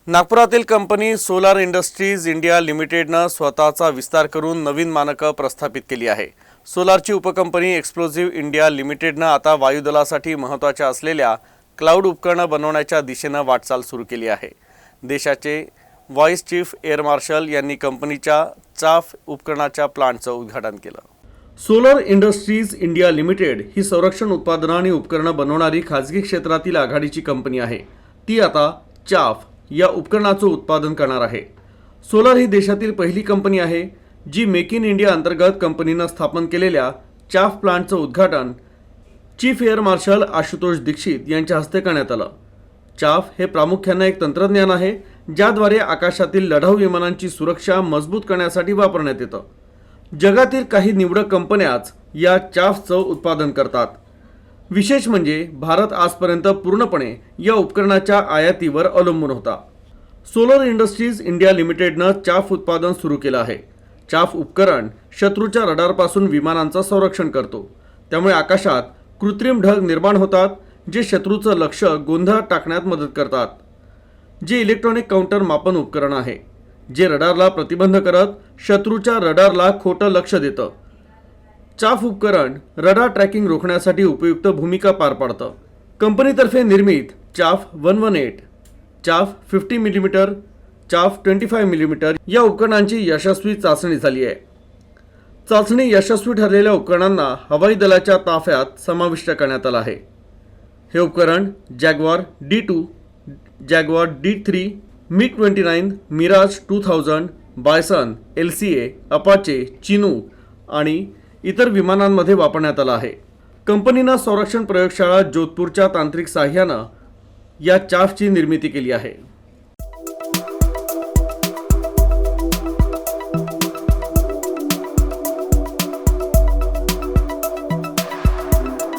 नागपुरातील company solar industries India लिमिटेडनं स्वतःचा विस्तार करून नवीन मानकं प्रस्थापित केली आहे। सोलारची उपकंपनी एक्सप्लोसिव्ह इंडिया लिमिटेडनं आता वायुदलासाठी महत्त्वाच्या असलेल्या क्लाउड उपकरणं बनवण्याच्या दिशेनं वाटचाल सुरू केली आहे। देशाचे व्हाईस चीफ एअर मार्शल यांनी कंपनीच्या चाफ उपकरणाच्या प्लांटचं उद्घाटन केलं। सोलर इंडस्ट्रीज इंडिया लिमिटेड ही संरक्षण उत्पादनं आणि उपकरणं बनवणारी खाजगी क्षेत्रातील आघाडीची कंपनी आहे। ती आता चाफ या उपकरणाचं उत्पादन करणार आहे। सोलर ही देशातील पहिली कंपनी आहे जी मेक इन इंडिया अंतर्गत कंपनीनं स्थापन केलेल्या चाफ प्लांटचं उद्घाटन chief air marshal Ashutosh Dikshit यांच्या हस्ते करण्यात आलं। चाफ हे प्रामुख्याने एक तंत्रज्ञान आहे ज्याद्वारे आकाशातील लढाऊ विमानांची सुरक्षा मजबूत करण्यासाठी वापरण्यात येतं। जगातील काही निवडक कंपन्याच या चाफचं उत्पादन करतात। विशेष म्हणजे भारत आजपर्यंत पूर्णपणे या उपकरणाच्या आयातीवर अवलंबून होता। सोलर इंडस्ट्रीज इंडिया लिमिटेडनं चाफ उत्पादन सुरू केलं आहे। चाफ उपकरण शत्रूच्या रडारपासून विमानांचं संरक्षण करतो। त्यामुळे आकाशात कृत्रिम ढग निर्माण होतात जे शत्रूचं लक्ष गोंधळात टाकण्यात मदत करतात। जे इलेक्ट्रॉनिक काउंटर मापन उपकरण आहे जे रडारला प्रतिबंध करत शत्रूच्या रडारला खोटं लक्ष देतं। चाफ उपकरण रडार ट्रॅकिंग रोखण्यासाठी उपयुक्त भूमिका पार पाडतं। कंपनीतर्फे निर्मित chaff 118, chaff 50 millimetre, chaff 25 millimetre या उपकरणांची यशस्वी चाचणी झाली आहे। चाचणी यशस्वी ठरलेल्या उपकरणांना हवाई दलाच्या ताफ्यात समाविष्ट करण्यात आलं आहे। हे उपकरण Jaguar D2, Jaguar D3, MiG-29, Mirage 2000, Bison, LCA, Apache, Chinook आणि इतर विमानांमध्ये वापरण्यात आला आहे। कंपनीनं संरक्षण प्रयोगशाळा जोधपूरच्या तांत्रिक सहाय्यानं या चाफची निर्मिती केली आहे।